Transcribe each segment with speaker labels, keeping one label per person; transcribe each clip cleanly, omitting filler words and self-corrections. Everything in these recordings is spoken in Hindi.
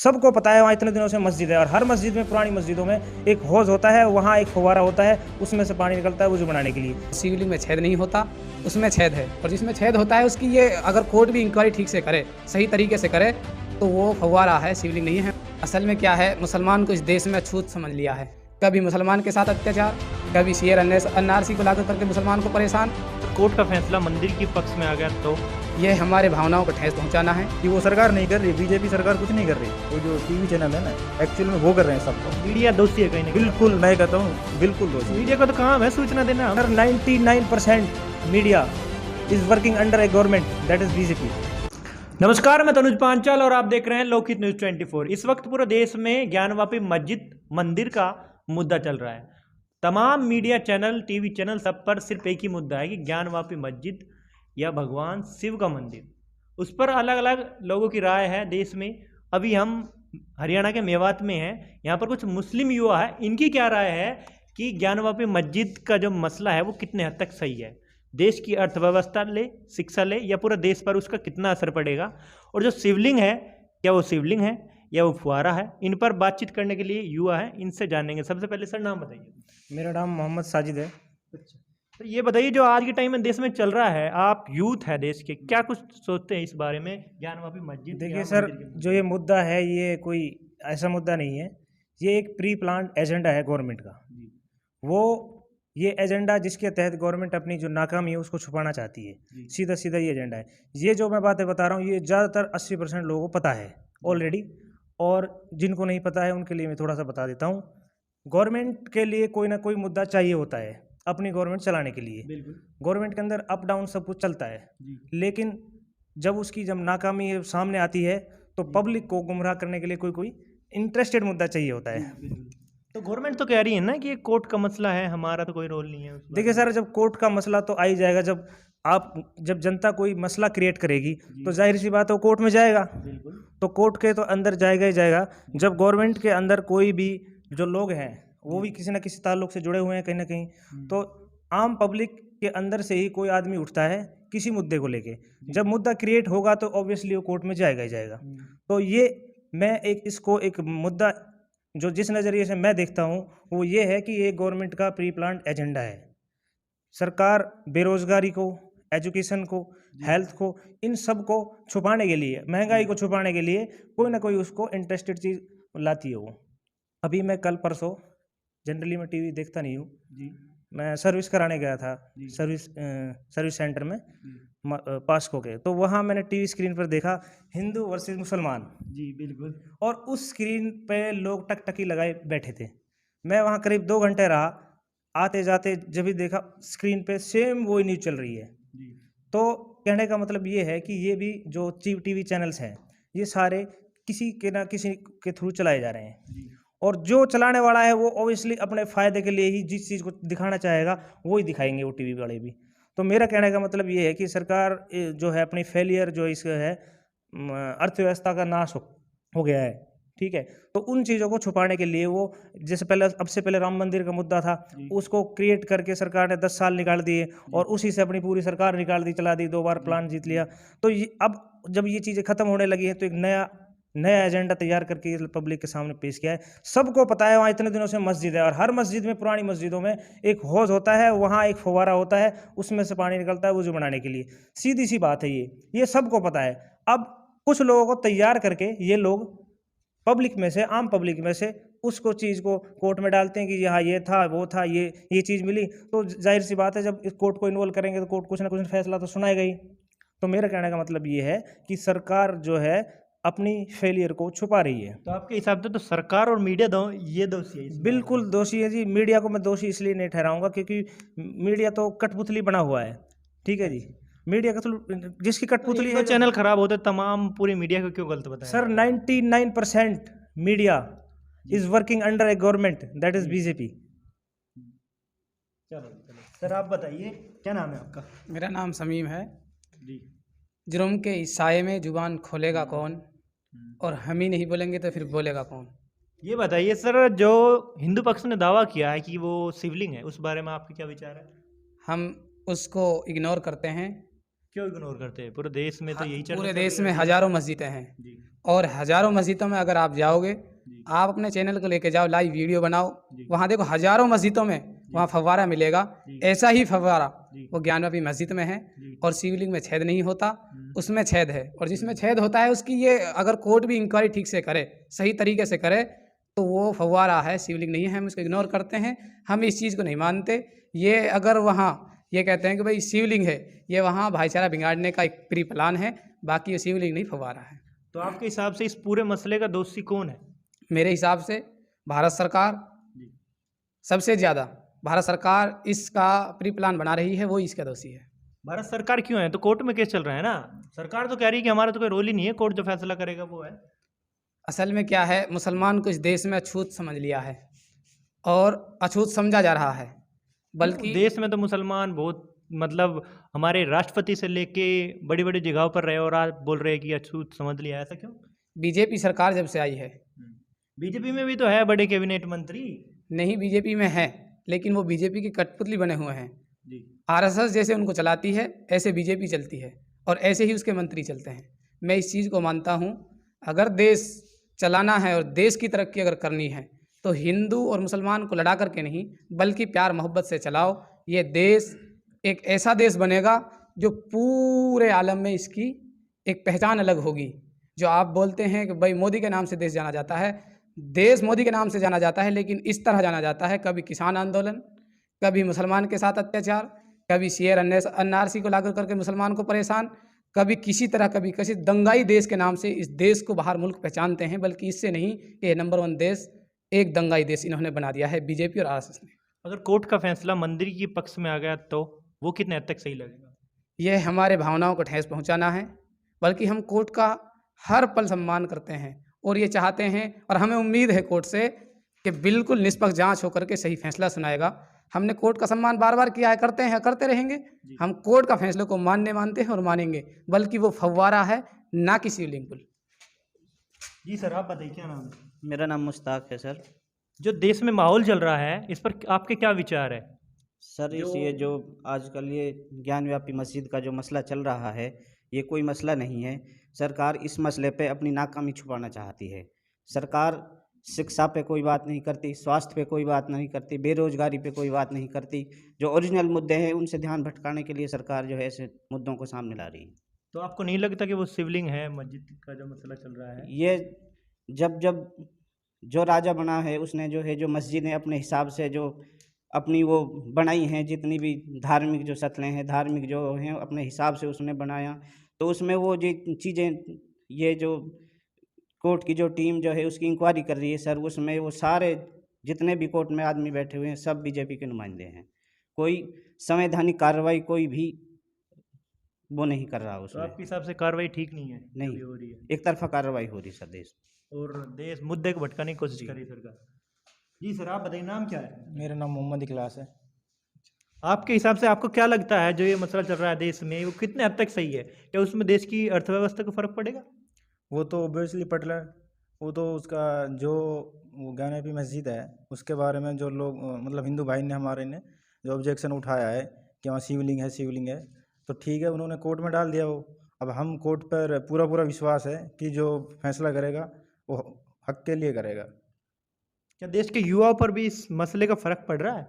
Speaker 1: सबको पता है वहाँ इतने दिनों से मस्जिद है, और हर मस्जिद में, पुरानी मस्जिदों में एक हौज होता है, वहाँ एक फव्वारा होता है, उसमें से पानी निकलता है वुजू बनाने के लिए।
Speaker 2: शिवलिंग में छेद नहीं होता, उसमें छेद है, और जिसमें छेद होता है उसकी ये अगर कोर्ट भी इंक्वायरी ठीक से करे, सही तरीके से करे, तो वो फव्वारा है, शिवलिंग नहीं है। असल में क्या है, मुसलमान को इस देश में अछूत समझ लिया है। कभी मुसलमान के साथ अत्याचार, कभी सीए एनआरसी को लागू करके मुसलमान को परेशान।
Speaker 3: कोर्ट का फैसला मंदिर के पक्ष में आ गया तो
Speaker 2: ये हमारे भावनाओं को ठेस पहुंचाना है।
Speaker 1: कि वो सरकार नहीं कर रही, बीजेपी सरकार कुछ नहीं कर रही, वो जो टीवी चैनल है ना, एक्चुअल में वो कर रहे हैं सबको।
Speaker 3: मीडिया दोषी है कहीं ना कहीं।
Speaker 1: बिल्कुल, मैं कहता हूँ बिल्कुल दोषी।
Speaker 3: मीडिया का तो काम है सूचना देना।
Speaker 1: Sir 99% media is working under A government, that is BJP.
Speaker 3: नमस्कार, मैं तनुज पांचाल और आप देख रहे हैं लोकहित न्यूज 24। इस वक्त पूरे देश में ज्ञानवापी मस्जिद मंदिर का मुद्दा चल रहा है। तमाम मीडिया चैनल, टीवी चैनल, सब पर सिर्फ एक ही मुद्दा है कि ज्ञानवापी मस्जिद या भगवान शिव का मंदिर, उस पर अलग अलग लोगों की राय है देश में। अभी हम हरियाणा के मेवात में हैं, यहाँ पर कुछ मुस्लिम युवा है, इनकी क्या राय है कि ज्ञानवापी मस्जिद का जो मसला है वो कितने हद तक सही है, देश की अर्थव्यवस्था ले, शिक्षा ले, या पूरा देश पर उसका कितना असर पड़ेगा, और जो शिवलिंग है क्या वो शिवलिंग है या वो फुहारा है। इन पर बातचीत करने के लिए युवा है, इनसे जानेंगे। सबसे पहले सर नाम बताइए।
Speaker 1: मेरा नाम मोहम्मद साजिद है।
Speaker 3: अच्छा, तो ये बताइए जो आज के टाइम में देश में चल रहा है, आप यूथ है देश के, क्या कुछ सोचते हैं इस बारे में ज्ञानवापी मस्जिद?
Speaker 1: देखिए सर, जो ये मुद्दा है ये कोई ऐसा मुद्दा नहीं है, ये एक प्री प्लान एजेंडा है गवर्नमेंट का। वो ये एजेंडा जिसके तहत गवर्नमेंट अपनी जो नाकामी है उसको छुपाना चाहती है, सीधा सीधा ये एजेंडा है। ये जो मैं बातें बता रहा हूँ ये ज़्यादातर 80% लोगों को पता है ऑलरेडी, और जिनको नहीं पता है उनके लिए मैं थोड़ा सा बता देता हूँ। गवर्नमेंट के लिए कोई ना कोई मुद्दा चाहिए होता है अपनी गवर्नमेंट चलाने के लिए। गवर्नमेंट के अंदर अप डाउन सब कुछ चलता है, लेकिन जब उसकी जब नाकामी सामने आती है तो पब्लिक को गुमराह करने के लिए कोई कोई इंटरेस्टेड मुद्दा चाहिए होता है।
Speaker 3: तो गवर्नमेंट तो कह रही है ना कि ये कोर्ट का मसला है, हमारा तो कोई रोल नहीं है उसमें।
Speaker 1: देखिए सर, जब कोर्ट का मसला तो आ ही जाएगा, जब जनता कोई मसला क्रिएट करेगी तो जाहिर सी बात है वो कोर्ट में जाएगा, तो कोर्ट के तो अंदर जाएगा ही जाएगा। जब गवर्नमेंट के अंदर कोई भी जो लोग हैं वो भी किसी ना किसी ताल्लुक से जुड़े हुए हैं कहीं ना कहीं, तो आम पब्लिक के अंदर से ही कोई आदमी उठता है किसी मुद्दे को लेके। जब मुद्दा क्रिएट होगा तो ऑब्वियसली वो कोर्ट में जाएगा ही जाएगा। तो ये मैं इसको एक मुद्दा जो जिस नज़रिए से मैं देखता हूँ वो ये है कि ये गवर्नमेंट का प्री प्लान एजेंडा है। सरकार बेरोजगारी को, एजुकेशन को, हेल्थ को, इन सब को छुपाने के लिए, महंगाई को छुपाने के लिए कोई ना कोई उसको इंटरेस्टेड चीज़ लाती है वो। अभी मैं कल परसों, जनरली मैं टीवी देखता नहीं हूँ जी, मैं सर्विस कराने गया था सर्विस सेंटर में पास्को के, तो वहाँ मैंने टीवी स्क्रीन पर देखा हिंदू वर्सेस मुसलमान।
Speaker 3: जी बिल्कुल।
Speaker 1: और उस स्क्रीन पे लोग टकटकी लगाए बैठे थे। मैं वहाँ करीब 2 घंटे रहा, आते जाते जब भी देखा स्क्रीन पे सेम वही न्यूज़ चल रही है। तो कहने का मतलब ये है कि ये भी जो टीवी चैनल्स हैं ये सारे किसी के ना किसी के थ्रू चलाए जा रहे हैं, और जो चलाने वाला है वो ऑब्वियसली अपने फ़ायदे के लिए ही जिस चीज़ को दिखाना चाहेगा वो ही दिखाएंगे वो टीवी वाले भी। तो मेरा कहने का मतलब ये है कि सरकार जो है अपनी फेलियर जो इसका है, अर्थव्यवस्था का नाश हो गया है, ठीक है, तो उन चीज़ों को छुपाने के लिए वो, जैसे पहले अब से पहले राम मंदिर का मुद्दा था, उसको क्रिएट करके सरकार ने 10 साल निकाल दिए और उसी से अपनी पूरी सरकार निकाल दी, चला दी, 2 बार प्लान जीत लिया। तो अब जब ये चीज़ें ख़त्म होने लगी हैं तो एक नया एजेंडा तैयार करके पब्लिक के सामने पेश किया है। सबको पता है वहाँ इतने दिनों से मस्जिद है, और हर मस्जिद में, पुरानी मस्जिदों में एक हौज होता है, वहाँ एक फव्वारा होता है, उसमें से पानी निकलता है वुजू बनाने के लिए। सीधी सी बात है, ये सबको पता है। अब कुछ लोगों को तैयार करके ये लोग पब्लिक में से, आम पब्लिक में से उसको चीज़ को कोर्ट में डालते हैं कि हाँ ये था, वो था, ये चीज़ मिली, तो जाहिर सी बात है जब इस कोर्ट को इन्वॉल्व करेंगे तो कोर्ट कुछ ना कुछ फैसला तो सुनाएगा ही। तो मेरा कहने का मतलब ये है कि सरकार जो है अपनी फेलियर को छुपा रही है।
Speaker 3: तो आपके हिसाब से तो सरकार और मीडिया ये दोषी है?
Speaker 1: बिल्कुल दोषी है जी। मीडिया को मैं दोषी इसलिए नहीं ठहराऊंगा क्योंकि मीडिया तो कठपुतली बना हुआ है, ठीक है जी। मीडिया का जिसकी कठपुतली है,
Speaker 3: चैनल खराब होते तमाम पूरी मीडिया को क्यों गलत बताया?
Speaker 1: Sir 99% media is working under A government, that is BJP.
Speaker 3: चलो सर आप बताइए, क्या नाम है आपका?
Speaker 2: मेरा नाम समीम है
Speaker 3: जी।
Speaker 2: जुर्म के इस साये में जुबान खोलेगा कौन, और हम ही नहीं बोलेंगे तो फिर बोलेगा कौन।
Speaker 3: ये बताइए सर, जो हिंदू पक्ष ने दावा किया है कि वो शिवलिंग है, उस बारे में आपके क्या विचार है?
Speaker 2: हम उसको इग्नोर करते हैं,
Speaker 3: क्यों इग्नोर करते हैं? पूरे देश में तो यही चल
Speaker 2: पूरे
Speaker 3: रहा
Speaker 2: देश
Speaker 3: है।
Speaker 2: में हजारों मस्जिदें हैं
Speaker 3: जी
Speaker 2: और हजारों मस्जिदों में अगर आप जाओगे,
Speaker 3: जी
Speaker 2: आप अपने चैनल को लेके जाओ, लाइव वीडियो बनाओ,
Speaker 3: जी
Speaker 2: वहाँ देखो हजारों मस्जिदों में वहाँ फव्वारा मिलेगा।
Speaker 3: जी
Speaker 2: ऐसा ही फव्वारा
Speaker 3: जी
Speaker 2: वो ज्ञानवापी मस्जिद में है
Speaker 3: जी
Speaker 2: और शिवलिंग में छेद नहीं होता,
Speaker 3: हम्म,
Speaker 2: उसमें छेद है। और जिसमें छेद होता है उसकी ये अगर कोर्ट भी इंक्वायरी ठीक से करे, सही तरीके से करे, तो वो फव्वारा है, शिवलिंग नहीं है। हम इसको इग्नोर करते हैं, हम इस चीज़ को नहीं मानते। ये अगर वहाँ ये कहते हैं कि भाई शिवलिंग है, ये वहाँ भाईचारा बिगाड़ने का एक प्री प्लान है, बाकी ये शिवलिंग नहीं फव्वारा है।
Speaker 3: तो आपके हिसाब से इस पूरे मसले का दोषी कौन है?
Speaker 2: मेरे हिसाब से भारत सरकार
Speaker 3: जी
Speaker 2: सबसे ज़्यादा, भारत सरकार इसका प्री प्लान बना रही है, वो इसका दोषी है।
Speaker 3: भारत सरकार क्यों है? तो कोर्ट में केस चल रहा है ना। सरकार तो कह रही है कि हमारा तो कोई रोल ही नहीं है, कोर्ट जो फैसला करेगा वो है।
Speaker 2: असल में क्या है, मुसलमान को इस देश में अछूत समझ लिया है और अछूत समझा जा रहा है, बल्कि
Speaker 3: देश में तो मुसलमान बहुत मतलब हमारे राष्ट्रपति से लेके बड़ी बड़ी जगहों पर रहे और आज बोल रहे हैं कि अछूत समझ लिया। ऐसा क्यों?
Speaker 2: बीजेपी सरकार जब से आई है,
Speaker 3: बीजेपी में भी तो है बड़े कैबिनेट मंत्री।
Speaker 2: नहीं बीजेपी में है, लेकिन वो बीजेपी की कठपुतली बने हुए हैं।
Speaker 3: जी
Speaker 2: आरएसएस जैसे उनको चलाती है, ऐसे बीजेपी चलती है और ऐसे ही उसके मंत्री चलते हैं। मैं इस चीज़ को मानता हूँ, अगर देश चलाना है और देश की तरक्की अगर करनी है, तो हिंदू और मुसलमान को लड़ा करके नहीं, बल्कि प्यार मोहब्बत से चलाओ। ये देश एक ऐसा देश बनेगा जो पूरे आलम में इसकी एक पहचान अलग होगी। जो आप बोलते हैं कि भाई मोदी के नाम से देश जाना जाता है, देश मोदी के नाम से जाना जाता है, लेकिन इस तरह जाना जाता है, कभी किसान आंदोलन, कभी मुसलमान के साथ अत्याचार, कभी शेयर एनआरसी को लागू करके मुसलमान को परेशान, कभी किसी तरह, कभी किसी दंगाई देश के नाम से इस देश को बाहर मुल्क पहचानते हैं, बल्कि इससे नहीं कि ये नंबर 1 देश, एक दंगाई देश इन्होंने बना दिया है बीजेपी और आरएसएस ने।
Speaker 3: अगर कोर्ट का फैसला मंदिर के पक्ष में आ गया तो वो कितने हद तक सही लगेगा?
Speaker 2: यह हमारे भावनाओं को ठेस पहुंचाना है, बल्कि हम कोर्ट का हर पल सम्मान करते हैं और ये चाहते हैं और हमें उम्मीद है कोर्ट से कि बिल्कुल निष्पक्ष जांच होकर के सही फैसला सुनाएगा। हमने कोर्ट का सम्मान बार बार किया है, करते हैं, करते रहेंगे। हम कोर्ट का फैसले को मानते हैं और मानेंगे, बल्कि वो फव्वारा है, ना कि शिवलिंग पुल।
Speaker 3: जी सर, आप बताइए क्या नाम है?
Speaker 4: मेरा नाम मुश्ताक है सर।
Speaker 3: जो देश में माहौल चल रहा है इस पर आपके क्या विचार है?
Speaker 4: सर ये जो आजकल ये ज्ञानव्यापी मस्जिद का जो मसला चल रहा है, ये कोई मसला नहीं है। सरकार इस मसले पे अपनी नाकामी छुपाना चाहती है। सरकार शिक्षा पे कोई बात नहीं करती, स्वास्थ्य पे कोई बात नहीं करती, बेरोजगारी पे कोई बात नहीं करती। जो ओरिजिनल मुद्दे हैं उनसे ध्यान भटकाने के लिए सरकार जो है ऐसे मुद्दों को सामने ला रही है।
Speaker 3: तो आपको नहीं लगता कि वो शिवलिंग है मस्जिद का जो मसला चल रहा है?
Speaker 4: ये जब जब जो राजा बना है उसने जो है जो मस्जिदें अपने हिसाब से जो अपनी वो बनाई हैं, जितनी भी धार्मिक जो शक्लें हैं, धार्मिक जो हैं अपने हिसाब से उसने बनाया, तो उसमें वो जो चीज़ें, ये जो कोर्ट की जो टीम जो है उसकी इंक्वायरी कर रही है सर, उसमें वो सारे जितने भी कोर्ट में आदमी बैठे हुए हैं सब बीजेपी के नुमाइंदे हैं। कोई संवैधानिक कार्रवाई कोई भी वो नहीं कर रहा
Speaker 3: तो
Speaker 4: उसमें।
Speaker 3: आपके हिसाब से कार्रवाई ठीक नहीं है जो
Speaker 4: नहीं,
Speaker 3: भी हो रही है
Speaker 4: एक तरफा कार्रवाई हो रही सर देश।
Speaker 3: और देश मुद्दे को भटकाने की कोशिश कर रही है सरकार। जी सर, आप बताइए नाम क्या है?
Speaker 1: मेरा नाम मोहम्मद इखलास है।
Speaker 3: आपके हिसाब से आपको क्या लगता है जो ये मसला चल रहा है देश में, वो कितने हद तक सही है? क्या उसमें देश की अर्थव्यवस्था को फर्क पड़ेगा?
Speaker 5: वो तो ऑब्वियसली पड़ रहा है। वो तो उसका जो वो ज्ञानवापी मस्जिद है उसके बारे में जो लोग मतलब हिंदू भाई ने हमारे ने जो ऑब्जेक्शन उठाया है कि वहाँ शिवलिंग है, तो ठीक है, उन्होंने कोर्ट में डाल दिया वो। अब हम कोर्ट पर पूरा विश्वास है कि जो फैसला करेगा वो हक के लिए करेगा।
Speaker 3: क्या देश के युवाओं पर भी इस मसले का फर्क पड़ रहा है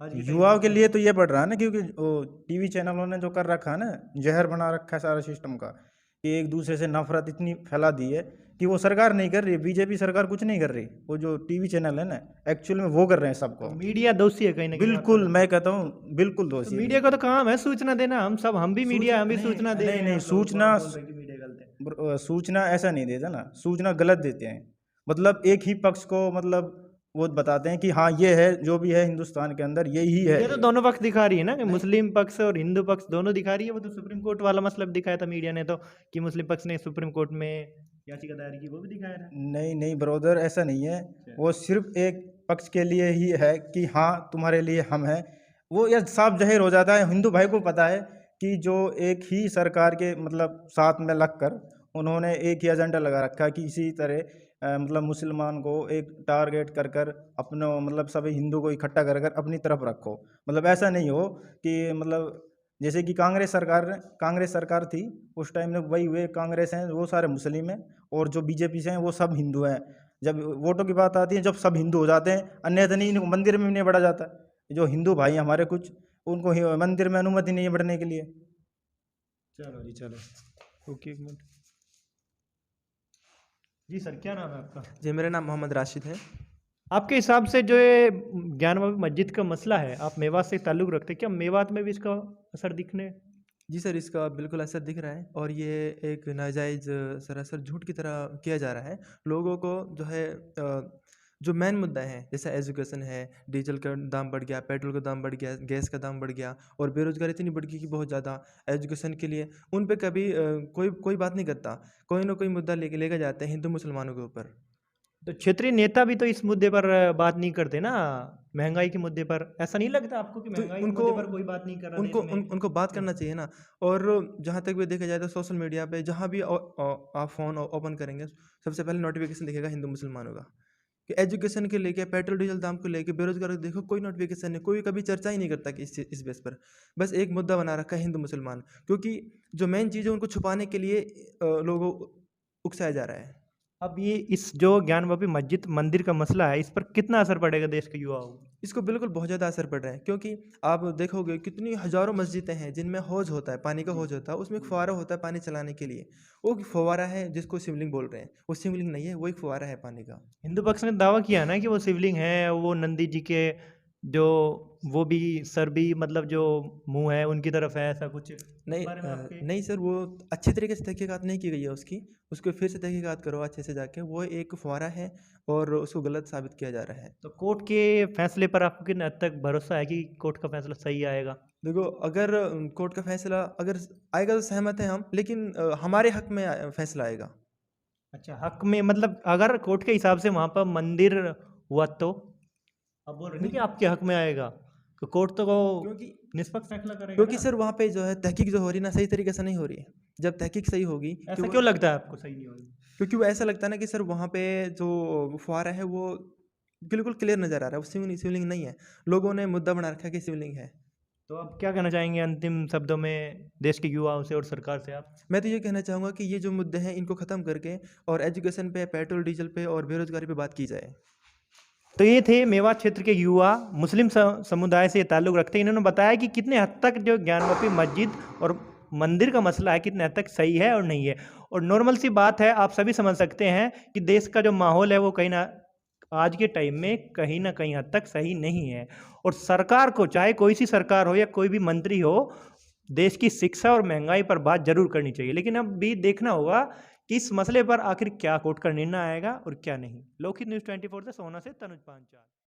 Speaker 3: आज के
Speaker 5: युवाओं के लिए तो ये पड़ रहा है ना, क्योंकि वो टीवी चैनलों ने जो कर रखा है ना, जहर बना रखा है सारा सिस्टम का, कि एक दूसरे से नफरत इतनी फैला दी है कि वो सरकार नहीं कर रही, बीजेपी सरकार कुछ नहीं कर रही, वो जो टीवी चैनल है ना एक्चुअल में वो कर रहे हैं सबको।
Speaker 3: मीडिया दोषी है कहीं ना कहीं?
Speaker 5: बिल्कुल, मैं कहता हूँ बिल्कुल दोषी
Speaker 3: तो
Speaker 5: है।
Speaker 3: मीडिया का तो काम है सूचना देना, हम भी मीडिया, हम भी सूचना दे रहे हैं।
Speaker 5: नहीं,
Speaker 3: आप लोग
Speaker 5: सूचना
Speaker 3: बोल रहे हैं कि मीडिया गलत है।
Speaker 5: सूचना ऐसा नहीं देता ना, सूचना गलत देते हैं। मतलब एक ही पक्ष को मतलब वो बताते हैं कि हाँ ये है, जो भी है हिंदुस्तान के अंदर यही है।
Speaker 3: ये तो दोनों पक्ष दिखा रही है ना, कि मुस्लिम पक्ष और हिंदू पक्ष दोनों दिखा रही है। वो तो सुप्रीम कोर्ट वाला मतलब दिखाया था मीडिया ने तो, कि मुस्लिम पक्ष ने सुप्रीम कोर्ट में याचिका दायर की, वो भी दिखाया था।
Speaker 5: नहीं ब्रदर, ऐसा नहीं है। वो सिर्फ एक पक्ष के लिए ही है कि हाँ तुम्हारे लिए हम हैं। वो यह साफ जाहिर हो जाता है, हिंदू भाई को पता है कि जो एक ही सरकार के मतलब साथ में लगकर उन्होंने एक ही एजेंडा लगा रखा है कि इसी तरह मतलब मुसलमान को एक टारगेट कर अपने मतलब सभी हिंदू को इकट्ठा कर अपनी तरफ रखो। मतलब ऐसा नहीं हो कि मतलब जैसे कि कांग्रेस सरकार थी उस टाइम में, वही वे कांग्रेस हैं वो सारे मुस्लिम हैं, और जो बीजेपी से हैं वो सब हिंदू हैं। जब वोटों की बात आती है, जब सब हिंदू हो जाते हैं, अन्यथा नहीं, इनको मंदिर में भी नहीं बढ़ा जाता। जो हिंदू भाई हमारे कुछ, उनको मंदिर में अनुमति नहीं है बढ़ने के लिए।
Speaker 3: चलो जी, चलो ओके, एक मिनट जी। सर क्या नाम है आपका?
Speaker 6: जी, मेरा नाम मोहम्मद राशिद है।
Speaker 3: आपके हिसाब से जो ये ज्ञानवापी मस्जिद का मसला है, आप मेवात से ताल्लुक़ रखते हैं, क्या मेवात में भी इसका असर दिखने?
Speaker 6: जी सर, इसका बिल्कुल असर दिख रहा है, और ये एक नाजायज़ सरासर झूठ की तरह किया जा रहा है। लोगों को जो है जो मेन मुद्दा है, जैसे एजुकेशन है, डीजल का दाम बढ़ गया, पेट्रोल का दाम बढ़ गया, गैस का दाम बढ़ गया, और बेरोज़गारी इतनी बढ़ गई कि बहुत ज़्यादा एजुकेशन के लिए उन पे कभी कोई बात नहीं करता। कोई ना कोई मुद्दा लेके जाते हैं हिंदू मुसलमानों के ऊपर।
Speaker 3: तो क्षेत्रीय नेता भी तो इस मुद्दे पर बात नहीं करते ना, महंगाई के मुद्दे पर। ऐसा नहीं लगता आपको कि
Speaker 6: तो
Speaker 3: महंगाई के
Speaker 6: उनको
Speaker 3: मुद्दे पर कोई बात नहीं कर रहा
Speaker 6: उनको
Speaker 3: देश में?
Speaker 6: उनको बात करना चाहिए ना। और जहाँ तक भी देखा जाए तो सोशल मीडिया पे जहाँ भी आप फ़ोन ओपन करेंगे, सबसे पहले नोटिफिकेशन दिखेगा हिंदू मुसलमानों का, कि एजुकेशन के लेके, पेट्रोल डीजल दाम को लेके, बेरोजगारी को देखो, कोई नोटिफिकेशन नहीं, कोई कभी चर्चा ही नहीं करता कि इस बेस पर। बस एक मुद्दा बना रखा है हिंदू मुसलमान, क्योंकि जो मेन चीज़ है उनको छुपाने के लिए लोगों उकसाया जा रहा है।
Speaker 3: अब ये इस जो ज्ञानवापी मस्जिद मंदिर का मसला है, इस पर कितना असर पड़ेगा देश के युवाओं को?
Speaker 6: इसको बिल्कुल बहुत ज़्यादा असर पड़ रहा है, क्योंकि आप देखोगे कितनी हज़ारों मस्जिदें हैं जिनमें हौज होता है, पानी का हौज होता है, उसमें एक फुवारा होता है पानी चलाने के लिए। वो एक फुवारा है जिसको शिवलिंग बोल रहे हैं, वो शिवलिंग नहीं है, वो एक फुवारा है पानी का।
Speaker 3: हिंदू पक्ष ने दावा किया ना कि वो शिवलिंग है, वो नंदी जी के जो वो भी सर भी मतलब जो मुंह है उनकी तरफ है, ऐसा कुछ इस
Speaker 6: नहीं
Speaker 3: बारे में आपके?
Speaker 6: नहीं सर, वो अच्छे तरीके से तहकीकात नहीं की गई है उसको फिर से तहकीकात करो अच्छे से जाके। वो एक फुवारा है और उसको गलत साबित किया जा रहा है।
Speaker 3: तो कोर्ट के फैसले पर आपको कितना हद तक भरोसा है कि कोर्ट का फैसला सही आएगा?
Speaker 6: देखो, अगर कोर्ट का फैसला अगर आएगा तो सहमत हैं हम, लेकिन हमारे हक में फैसला आएगा।
Speaker 3: अच्छा, हक में मतलब अगर कोर्ट के हिसाब से वहाँ पर मंदिर हुआ तो आप बोल रहे हैं कि आपके हक में आएगा, तो कोर्ट तो
Speaker 6: क्योंकि
Speaker 3: निष्पक्ष फैसला करेगा
Speaker 6: क्योंकि
Speaker 3: ना?
Speaker 6: सर वहाँ पे जो है तहकीक जो हो रही है ना, सही तरीके से नहीं हो रही है। जब तहकीक सही होगी,
Speaker 3: ऐसा क्यों लगता है आपको सही नहीं होगी?
Speaker 6: क्योंकि वो ऐसा लगता है ना कि सर वहाँ पे जो फुहारा है वो बिल्कुल क्लियर नज़र आ रहा है, वो शिवलिंग नहीं है। लोगों ने मुद्दा बना रखा है कि शिवलिंग है।
Speaker 3: तो आप क्या कहना चाहेंगे अंतिम शब्दों में देश के युवाओं से और सरकार से आप?
Speaker 6: मैं तो ये कहना चाहूँगा कि ये जो मुद्दे हैं इनको ख़त्म करके और एजुकेशन पे, पेट्रोल डीजल पे और बेरोजगारी पे बात की जाए।
Speaker 3: तो ये थे मेवात क्षेत्र के युवा, मुस्लिम समुदाय से ताल्लुक़ रखते हैं। इन्होंने बताया कि कितने हद तक जो ज्ञानवापी मस्जिद और मंदिर का मसला है कितने हद तक सही है और नहीं है। और नॉर्मल सी बात है, आप सभी समझ सकते हैं कि देश का जो माहौल है वो कहीं ना आज के टाइम में कहीं ना कहीं हद तक सही नहीं है। और सरकार को, चाहे कोई सी सरकार हो या कोई भी मंत्री हो, देश की शिक्षा और महंगाई पर बात जरूर करनी चाहिए। लेकिन अब भी देखना होगा कि इस मसले पर आखिर क्या कोर्ट का निर्णय आएगा और क्या नहीं। लोकहित न्यूज़ 24 से सोना से तनुज पांचाल।